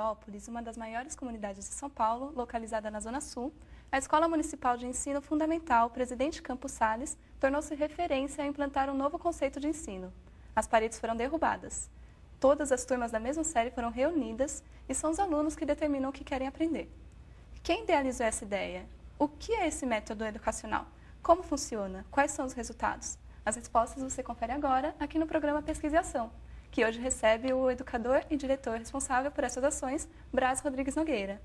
Teresópolis, uma das maiores comunidades de São Paulo, localizada na Zona Sul, a Escola Municipal de Ensino Fundamental Presidente Campos Sales tornou-se referência a implantar um novo conceito de ensino. As paredes foram derrubadas. Todas as turmas da mesma série foram reunidas e são os alunos que determinam o que querem aprender. Quem idealizou essa ideia? O que é esse método educacional? Como funciona? Quais são os resultados? As respostas você confere agora aqui no programa Pesquisa e Ação, que hoje recebe o educador e diretor responsável por essas ações, Braz Rodrigues Nogueira.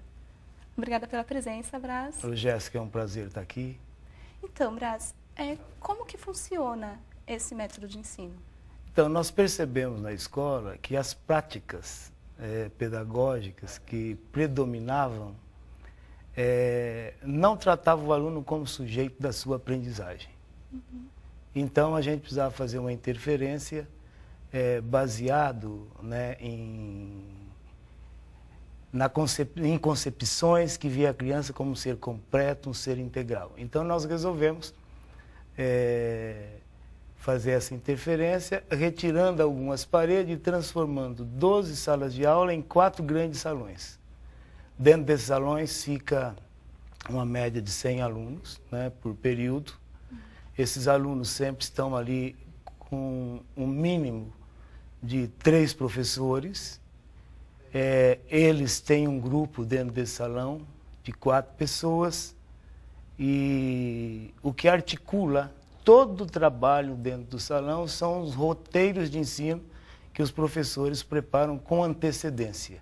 Obrigada pela presença, Braz. Oi, Jéssica, é um prazer estar aqui. Então, Braz, como que funciona esse método de ensino? Então, nós percebemos na escola que as práticas pedagógicas que predominavam não tratavam o aluno como sujeito da sua aprendizagem. Então, a gente precisava fazer uma interferência baseado, né, em concepções que via a criança como um ser completo, um ser integral. Então, nós resolvemos fazer essa interferência, retirando algumas paredes e transformando 12 salas de aula em 4 grandes salões. Dentro desses salões fica uma média de 100 alunos, né, por período. Esses alunos sempre estão ali com um mínimo de 3 professores. Eles têm um grupo dentro desse salão de 4 pessoas e o que articula todo o trabalho dentro do salão são os roteiros de ensino que os professores preparam com antecedência.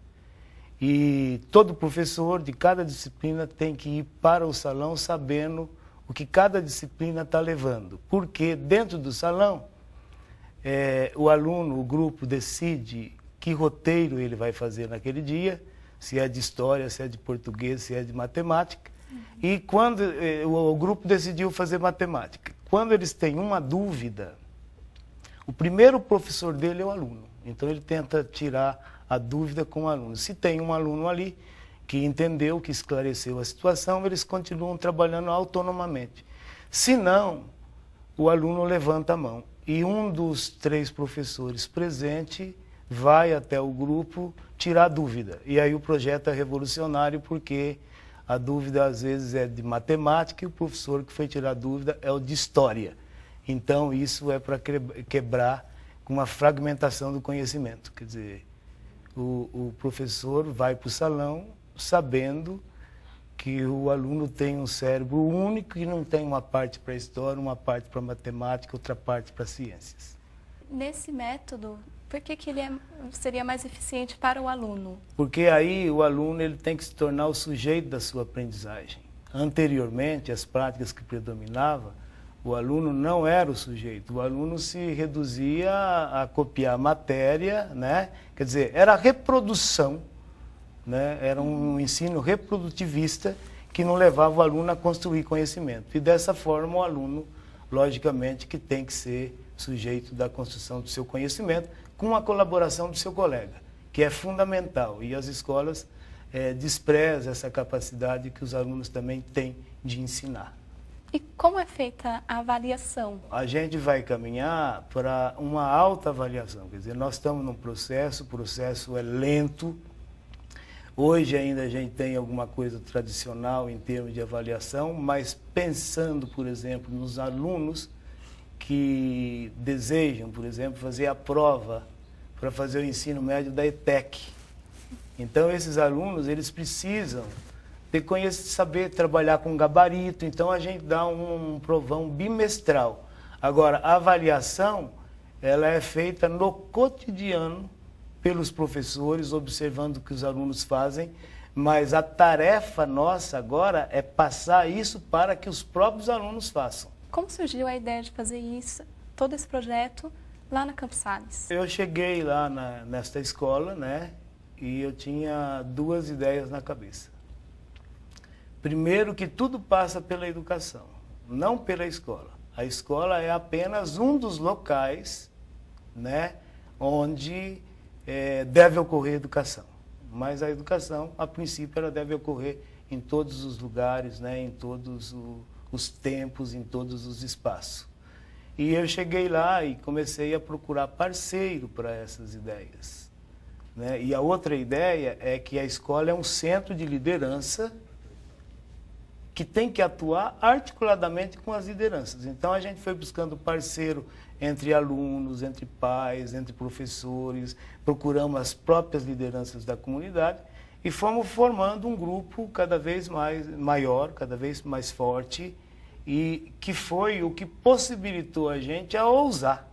E todo professor de cada disciplina tem que ir para o salão sabendo o que cada disciplina está levando. Porque dentro do salão, o aluno, o grupo decide que roteiro ele vai fazer naquele dia, se é de história, se é de português, se é de matemática. E quando o grupo decidiu fazer matemática, quando eles têm uma dúvida, o primeiro professor dele é o aluno. Então ele tenta tirar a dúvida com o aluno. Se tem um aluno ali que entendeu, que esclareceu a situação, eles continuam trabalhando autonomamente. Se não, o aluno levanta a mão. E um dos 3 professores presentes vai até o grupo tirar a dúvida. E aí o projeto é revolucionário porque a dúvida às vezes é de matemática e o professor que foi tirar a dúvida é o de história. Então isso é para quebrar com uma fragmentação do conhecimento. Quer dizer, o professor vai para o salão sabendo que o aluno tem um cérebro único e não tem uma parte para história, uma parte para matemática, outra parte para ciências. Nesse método, por que ele seria mais eficiente para o aluno? Porque aí o aluno ele tem que se tornar o sujeito da sua aprendizagem. Anteriormente, as práticas que predominavam, o aluno não era o sujeito, o aluno se reduzia a copiar matéria, né? Quer dizer, era a reprodução, né? Era um ensino reprodutivista que não levava o aluno a construir conhecimento. E dessa forma o aluno, logicamente, que tem que ser sujeito da construção do seu conhecimento, com a colaboração do seu colega, que é fundamental. E as escolas desprezam essa capacidade que os alunos também têm de ensinar. E como é feita a avaliação? A gente vai caminhar para uma autoavaliação. Quer dizer, nós estamos num processo, o processo é lento. Hoje ainda a gente tem alguma coisa tradicional em termos de avaliação, mas pensando, por exemplo, nos alunos que desejam, por exemplo, fazer a prova para fazer o ensino médio da ETEC. Então, esses alunos, eles precisam saber trabalhar com gabarito, então a gente dá um provão bimestral. Agora, a avaliação, ela é feita no cotidiano pelos professores, observando o que os alunos fazem, mas a tarefa nossa agora é passar isso para que os próprios alunos façam. Como surgiu a ideia de fazer isso, todo esse projeto, lá na Campos Sales? Eu cheguei lá nesta escola, né, e eu tinha 2 ideias na cabeça. Primeiro, que tudo passa pela educação, não pela escola. A escola é apenas um dos locais, né, onde deve ocorrer educação. Mas a educação, a princípio, ela deve ocorrer em todos os lugares, né, em todos os tempos, em todos os espaços. E eu cheguei lá e comecei a procurar parceiro para essas ideias, né? E a outra ideia é que a escola é um centro de liderança que tem que atuar articuladamente com as lideranças. Então, a gente foi buscando parceiro entre alunos, entre pais, entre professores, procuramos as próprias lideranças da comunidade e fomos formando um grupo cada vez mais maior, cada vez mais forte, e que foi o que possibilitou a gente a ousar,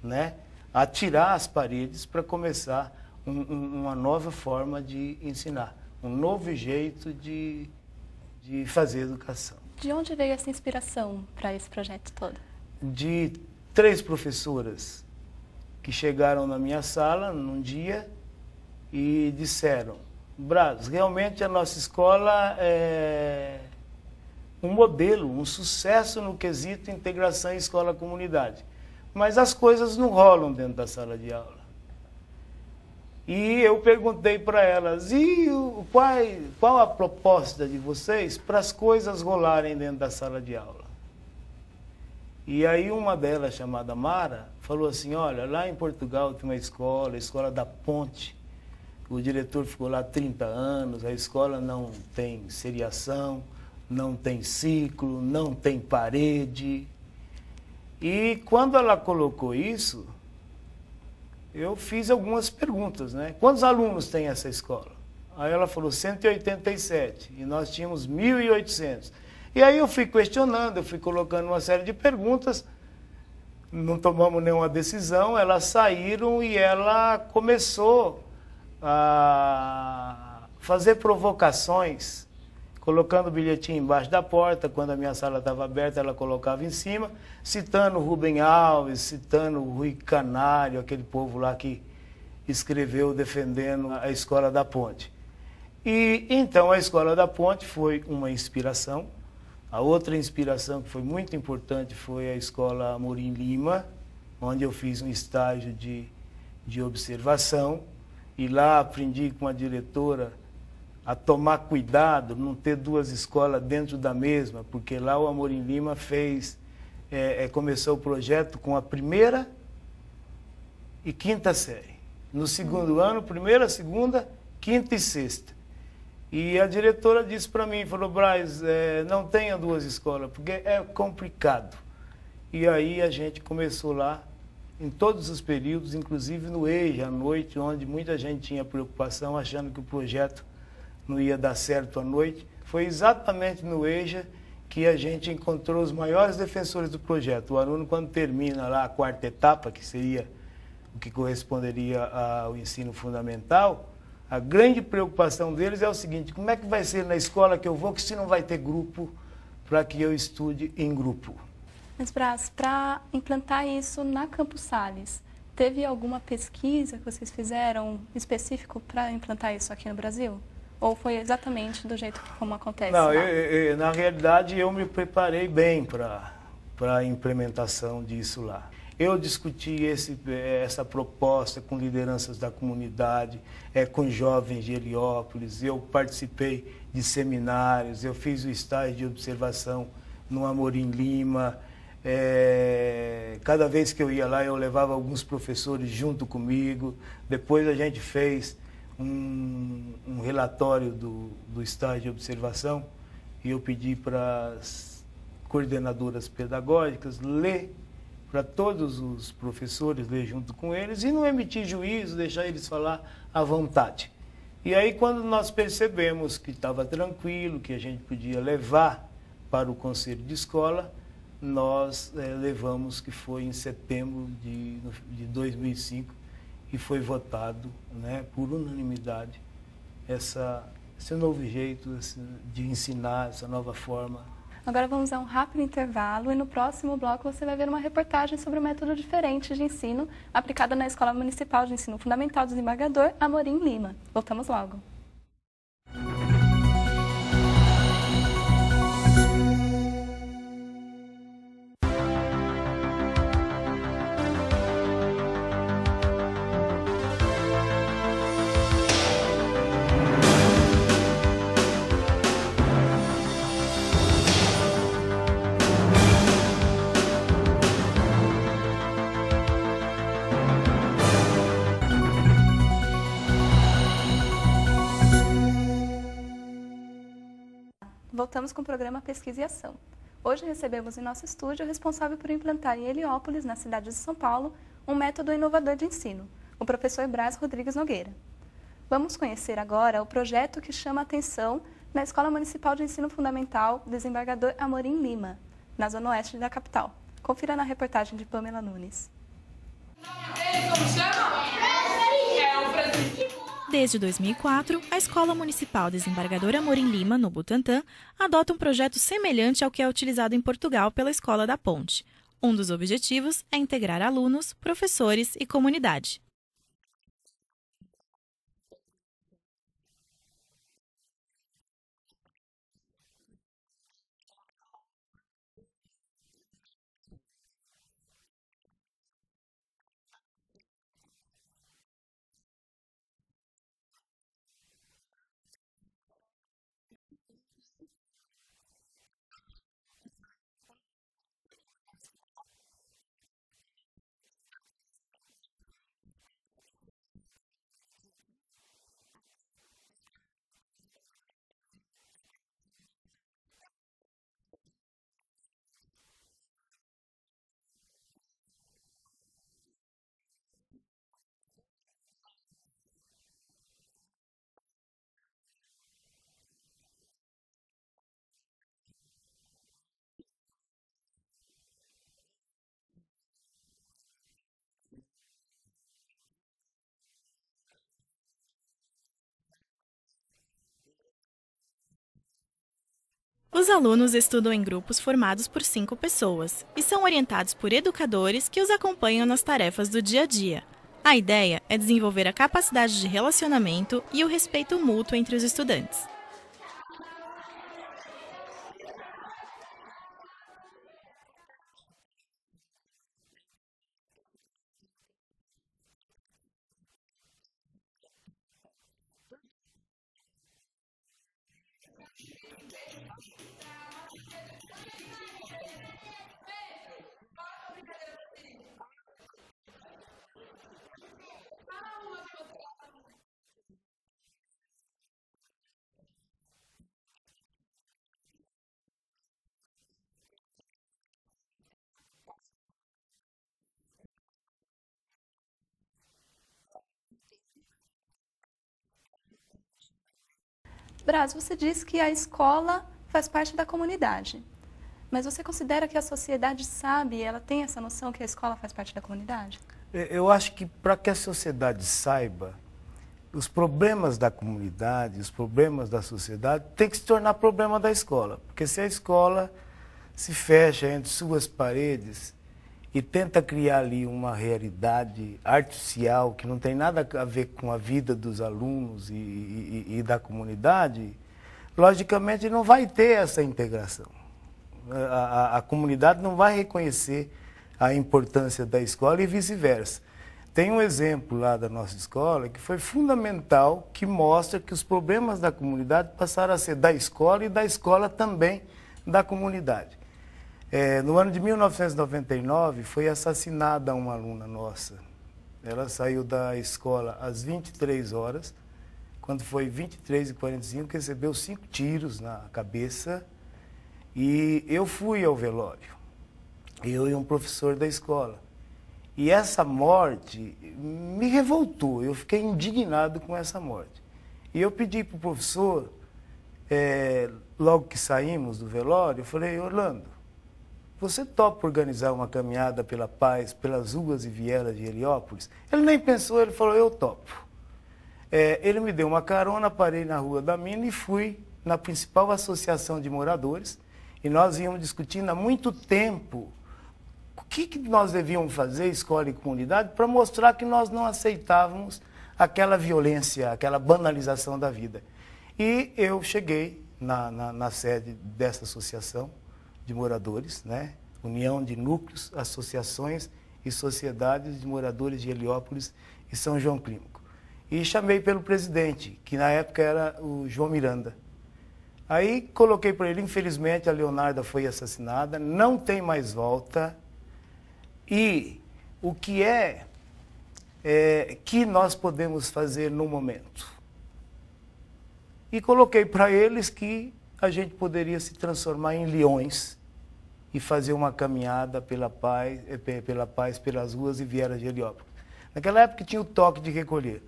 né? A tirar as paredes para começar uma nova forma de ensinar, um novo jeito de fazer educação. De onde veio essa inspiração para esse projeto todo? De 3 professoras que chegaram na minha sala num dia e disseram: Braz, realmente a nossa escola é um modelo, um sucesso no quesito integração escola-comunidade. Mas as coisas não rolam dentro da sala de aula. E eu perguntei para elas, qual a proposta de vocês para as coisas rolarem dentro da sala de aula? E aí uma delas, chamada Mara, falou assim, olha, lá em Portugal tem uma escola, a Escola da Ponte. O diretor ficou lá 30 anos, a escola não tem seriação, não tem ciclo, não tem parede. E quando ela colocou isso, eu fiz algumas perguntas, né? Quantos alunos tem essa escola? Aí ela falou 187, e nós tínhamos 1.800. E aí eu fui questionando, eu fui colocando uma série de perguntas, não tomamos nenhuma decisão, elas saíram e ela começou a fazer provocações, colocando o bilhetinho embaixo da porta, quando a minha sala estava aberta, ela colocava em cima, citando Rubem Alves, citando Rui Canário, aquele povo lá que escreveu defendendo a Escola da Ponte. E então a Escola da Ponte foi uma inspiração. A outra inspiração que foi muito importante foi a Escola Amorim Lima, onde eu fiz um estágio de observação, e lá aprendi com a diretora a tomar cuidado, não ter 2 escolas dentro da mesma, porque lá o Amorim Lima começou o projeto com a 1ª e 5ª série. No segundo ano, 1ª, 2ª, 5ª e 6ª. E a diretora disse para mim, falou, Braz, não tenha 2 escolas, porque é complicado. E aí a gente começou lá, em todos os períodos, inclusive no EJA, à noite, onde muita gente tinha preocupação, achando que o projeto não ia dar certo à noite. Foi exatamente no EJA que a gente encontrou os maiores defensores do projeto. O aluno, quando termina lá a 4ª etapa, que seria o que corresponderia ao ensino fundamental, a grande preocupação deles é o seguinte, como é que vai ser na escola que eu vou, que se não vai ter grupo para que eu estude em grupo? Mas, Braz, para implantar isso na Campos Sales, teve alguma pesquisa que vocês fizeram específico para implantar isso aqui no Brasil? Ou foi exatamente do jeito como acontece? Não, na realidade eu me preparei bem para a implementação disso lá. Eu discuti essa proposta com lideranças da comunidade, com jovens de Heliópolis, eu participei de seminários, eu fiz o estágio de observação no Amorim Lima. Cada vez que eu ia lá, eu levava alguns professores junto comigo. Depois a gente fez um relatório do estágio de observação e eu pedi para as coordenadoras pedagógicas ler para todos os professores, ler junto com eles e não emitir juízo, deixar eles falar à vontade. E aí, quando nós percebemos que estava tranquilo, que a gente podia levar para o conselho de escola, nós levamos, que foi em setembro de 2005, e foi votado, né, por unanimidade esse novo jeito de ensinar, essa nova forma. Agora vamos a um rápido intervalo e no próximo bloco você vai ver uma reportagem sobre um método diferente de ensino aplicado na Escola Municipal de Ensino Fundamental do Desembargador Amorim Lima. Voltamos logo. voltamos com o programa Pesquisa e Ação. Hoje recebemos em nosso estúdio o responsável por implantar em Heliópolis, na cidade de São Paulo, um método inovador de ensino, o professor Brás Rodrigues Nogueira. Vamos conhecer agora o projeto que chama a atenção na Escola Municipal de Ensino Fundamental Desembargador Amorim Lima, na zona oeste da capital. Confira na reportagem de Pamela Nunes. Como chama? Desde 2004, a Escola Municipal Desembargador Amorim Lima, no Butantã, adota um projeto semelhante ao que é utilizado em Portugal pela Escola da Ponte. Um dos objetivos é integrar alunos, professores e comunidade. Os alunos estudam em grupos formados por 5 pessoas e são orientados por educadores que os acompanham nas tarefas do dia a dia. A ideia é desenvolver a capacidade de relacionamento e o respeito mútuo entre os estudantes. Brás, você disse que a escola faz parte da comunidade, mas você considera que a sociedade sabe, ela tem essa noção que a escola faz parte da comunidade? Eu acho que para que a sociedade saiba, os problemas da comunidade, os problemas da sociedade, tem que se tornar problema da escola. Porque se a escola se fecha entre suas paredes e tenta criar ali uma realidade artificial que não tem nada a ver com a vida dos alunos e da comunidade, logicamente não vai ter essa integração. A comunidade não vai reconhecer a importância da escola e vice-versa. Tem um exemplo lá da nossa escola que foi fundamental, que mostra que os problemas da comunidade passaram a ser da escola e da escola também da comunidade. No ano de 1999, foi assassinada uma aluna nossa. Ela saiu da escola às 23 horas, quando foi 23h45, recebeu 5 tiros na cabeça. E eu fui ao velório, eu e um professor da escola. E essa morte me revoltou, eu fiquei indignado com essa morte. E eu pedi para o professor, logo que saímos do velório, eu falei: Orlando, você topa organizar uma caminhada pela paz, pelas ruas e vielas de Heliópolis? Ele nem pensou, ele falou: eu topo. Ele me deu uma carona, parei na Rua da Mina e fui na principal associação de moradores. E nós íamos discutindo há muito tempo o que nós devíamos fazer, escola e comunidade, para mostrar que nós não aceitávamos aquela violência, aquela banalização da vida. E eu cheguei na sede dessa associação de moradores, né? União de Núcleos, Associações e Sociedades de Moradores de Heliópolis e São João Clínico. E chamei pelo presidente, que na época era o João Miranda. Aí coloquei para ele: infelizmente a Leonarda foi assassinada, não tem mais volta. E o que que nós podemos fazer no momento? E coloquei para eles que a gente poderia se transformar em leões e fazer uma caminhada pela paz, pelas ruas e vieiras de Heliópolis. Naquela época tinha o toque de recolher.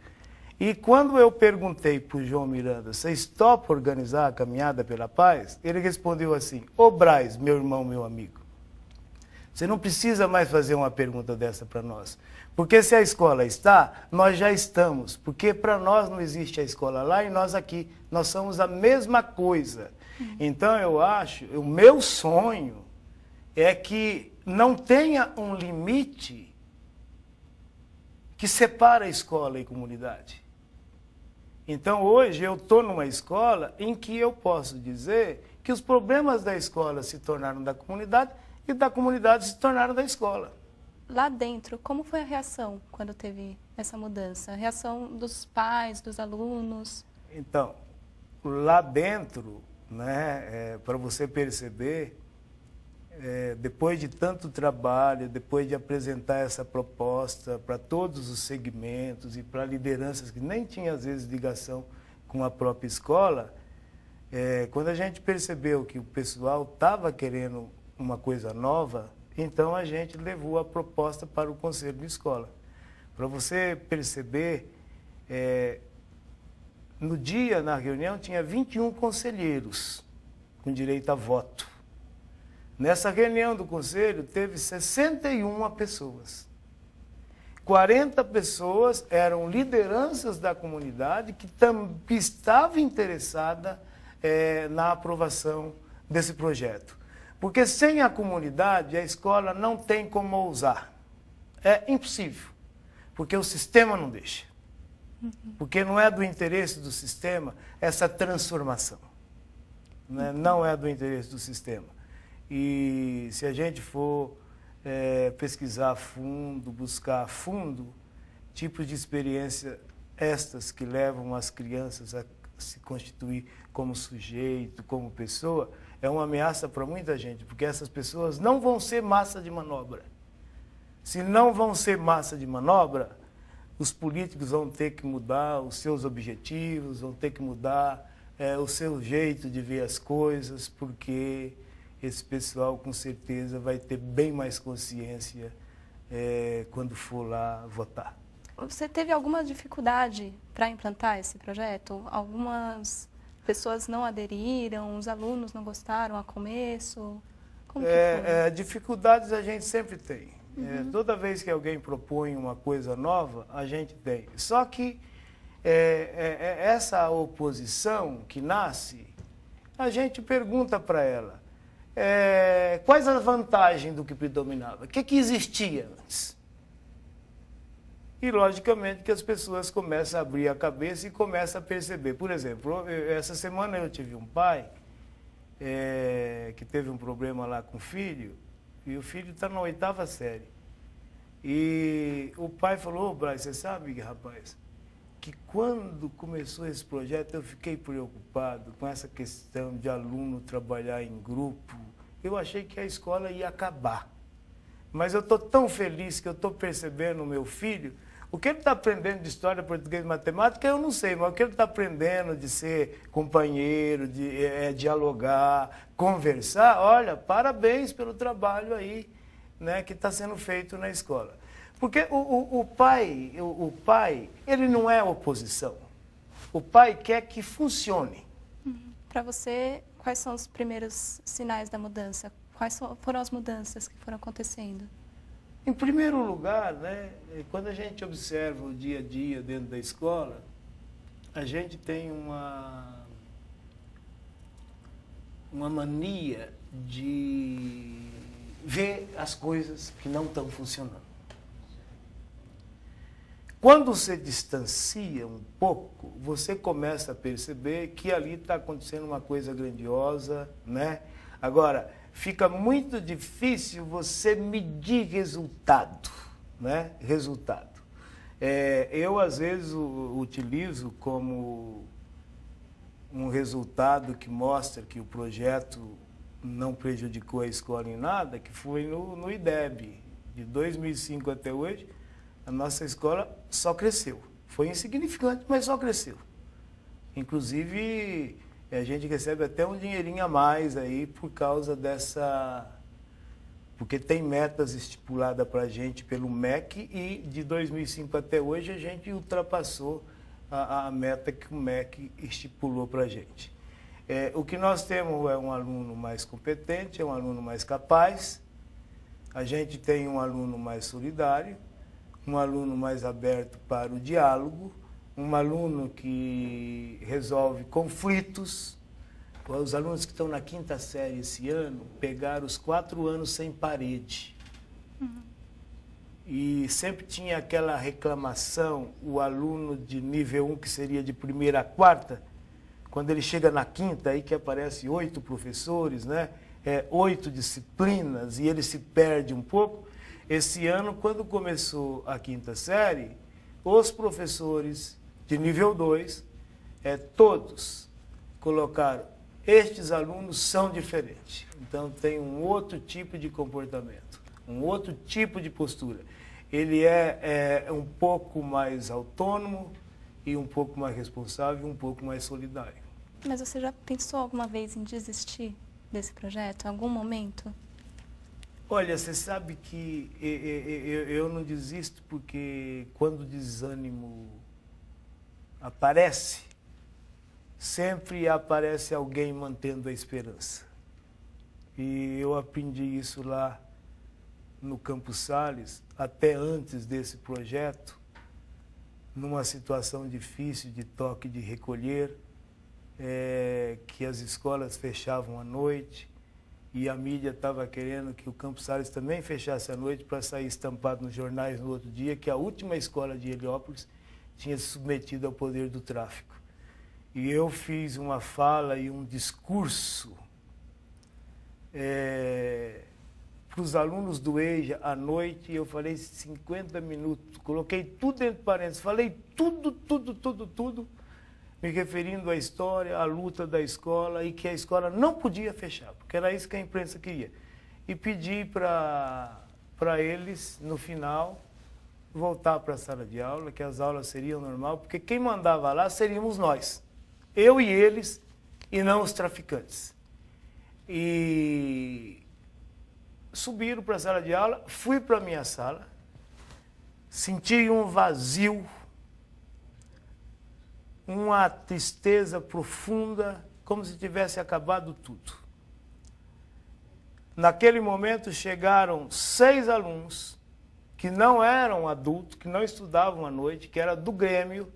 E quando eu perguntei para o João Miranda, vocês topam organizar a caminhada pela paz? Ele respondeu assim: ô Braz, meu irmão, meu amigo, você não precisa mais fazer uma pergunta dessa para nós. Porque se a escola está, nós já estamos. Porque para nós não existe a escola lá e nós aqui. Nós somos a mesma coisa. Então eu acho, o meu sonho é que não tenha um limite que separa escola e comunidade. Então, hoje, eu estou numa escola em que eu posso dizer que os problemas da escola se tornaram da comunidade e da comunidade se tornaram da escola. Lá dentro, como foi a reação quando teve essa mudança? A reação dos pais, dos alunos? Então, lá dentro, né, para você perceber, depois de tanto trabalho, depois de apresentar essa proposta para todos os segmentos e para lideranças que nem tinham, às vezes, ligação com a própria escola, quando a gente percebeu que o pessoal estava querendo uma coisa nova, então a gente levou a proposta para o Conselho de Escola. Para você perceber, no dia, na reunião, tinha 21 conselheiros com direito a voto. Nessa reunião do Conselho, teve 61 pessoas. 40 pessoas eram lideranças da comunidade que estavam interessadas na aprovação desse projeto. Porque sem a comunidade, a escola não tem como ousar. É impossível, porque o sistema não deixa. Porque não é do interesse do sistema essa transformação. Né? Não é do interesse do sistema. E se a gente for pesquisar a fundo, buscar a fundo, tipos de experiência estas que levam as crianças a se constituir como sujeito, como pessoa, é uma ameaça para muita gente, porque essas pessoas não vão ser massa de manobra. Se não vão ser massa de manobra, os políticos vão ter que mudar os seus objetivos, vão ter que mudar o seu jeito de ver as coisas, porque esse pessoal, com certeza, vai ter bem mais consciência quando for lá votar. Você teve alguma dificuldade para implantar esse projeto? Algumas pessoas não aderiram, os alunos não gostaram a começo? Como que foi? Dificuldades a gente sempre tem. Toda vez que alguém propõe uma coisa nova, a gente tem. Só que essa oposição que nasce, a gente pergunta para ela, quais as vantagens do que predominava? O que existia antes? E, logicamente, que as pessoas começam a abrir a cabeça e começam a perceber. Por exemplo, essa semana eu tive um pai que teve um problema lá com o filho, e o filho está na 8ª série. E o pai falou: ô, Braz, você sabe, rapaz, que quando começou esse projeto eu fiquei preocupado com essa questão de aluno trabalhar em grupo. Eu achei que a escola ia acabar. Mas eu estou tão feliz que eu estou percebendo o meu filho. O que ele está aprendendo de história, português e matemática, eu não sei, mas o que ele está aprendendo de ser companheiro, de dialogar, conversar, olha, parabéns pelo trabalho aí, né, que está sendo feito na escola. Porque o pai, ele não é oposição. O pai quer que funcione. Para você, quais são os primeiros sinais da mudança? Quais foram as mudanças que foram acontecendo? Em primeiro lugar, né, quando a gente observa o dia a dia dentro da escola, a gente tem uma mania de ver as coisas que não estão funcionando. Quando você distancia um pouco, você começa a perceber que ali está acontecendo uma coisa grandiosa, né? Agora, fica muito difícil você medir resultado, né? Resultado. Eu, às vezes, utilizo como um resultado que mostra que o projeto não prejudicou a escola em nada, que foi no IDEB. De 2005 até hoje, a nossa escola só cresceu. Foi insignificante, mas só cresceu. Inclusive, E a gente recebe até um dinheirinho a mais aí por causa dessa... Porque tem metas estipuladas para a gente pelo MEC e de 2005 até hoje a gente ultrapassou a meta que o MEC estipulou para a gente. O que nós temos é um aluno mais competente, é um aluno mais capaz, a gente tem um aluno mais solidário, um aluno mais aberto para o diálogo, um aluno que resolve conflitos. Os alunos que estão na 5ª série esse ano pegaram os 4 anos sem parede. E sempre tinha aquela reclamação, o aluno de nível 1, que seria de 1ª a 4ª, quando ele chega na 5ª, aí que aparece 8 professores, né? 8 disciplinas, e ele se perde um pouco. Esse ano, quando começou a 5ª série, os professores de nível 2, todos colocaram, estes alunos são diferentes. Então, tem um outro tipo de comportamento, um outro tipo de postura. Ele é um pouco mais autônomo e um pouco mais responsável e um pouco mais solidário. Mas você já pensou alguma vez em desistir desse projeto, em algum momento? Olha, você sabe que eu não desisto porque quando o desânimo aparece, sempre aparece alguém mantendo a esperança. E eu aprendi isso lá no Campos Sales, até antes desse projeto, numa situação difícil de toque de recolher, que as escolas fechavam à noite e a mídia estava querendo que o Campos Sales também fechasse à noite para sair estampado nos jornais no outro dia que a última escola de Heliópolis tinha se submetido ao poder do tráfico. E eu fiz uma fala e um discurso para os alunos do EJA à noite, e eu falei 50 minutos, coloquei tudo dentro de parênteses, falei tudo, me referindo à história, à luta da escola e que a escola não podia fechar, porque era isso que a imprensa queria. E pedi para eles, no final, voltar para a sala de aula, que as aulas seriam normal, porque quem mandava lá seríamos nós, eu e eles, e não os traficantes. E subiram para a sala de aula, fui para a minha sala, senti um vazio, uma tristeza profunda, como se tivesse acabado tudo. Naquele momento chegaram 6 alunos que não eram adultos, que não estudavam à noite, que era do Grêmio,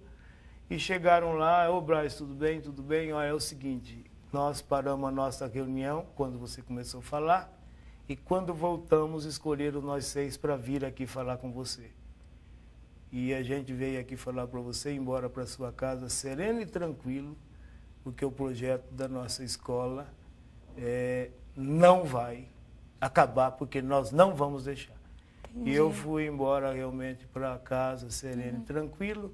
e chegaram lá, ô Braz, tudo bem? Tudo bem? Olha, é o seguinte, nós paramos a nossa reunião, quando você começou a falar, e quando voltamos, escolheram nós 6 para vir aqui falar com você. E a gente veio aqui falar para você ir embora para sua casa sereno e tranquilo, porque o projeto da nossa escola não vai acabar, porque nós não vamos deixar. Entendi. E eu fui embora realmente para casa sereno e tranquilo.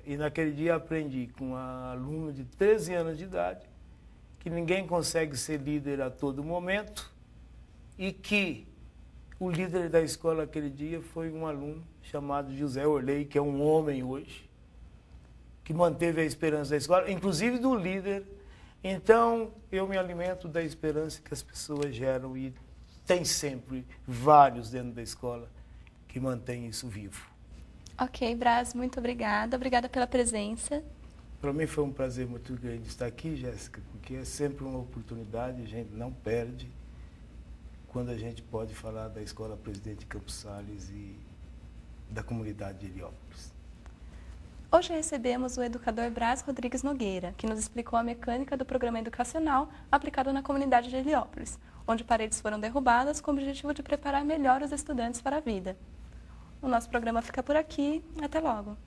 E naquele dia aprendi com uma aluna de 13 anos de idade que ninguém consegue ser líder a todo momento e que o líder da escola aquele dia foi um aluno chamado José Orley, que é um homem hoje, que manteve a esperança da escola, inclusive do líder. Então, eu me alimento da esperança que as pessoas geram e tem sempre vários dentro da escola que mantêm isso vivo. Ok, Braz, muito obrigada. Obrigada pela presença. Para mim foi um prazer muito grande estar aqui, Jéssica, porque é sempre uma oportunidade, a gente não perde quando a gente pode falar da Escola Presidente Campos Sales e da comunidade de Heliópolis. Hoje recebemos o educador Braz Rodrigues Nogueira, que nos explicou a mecânica do programa educacional aplicado na comunidade de Heliópolis, onde paredes foram derrubadas com o objetivo de preparar melhor os estudantes para a vida. O nosso programa fica por aqui. Até logo!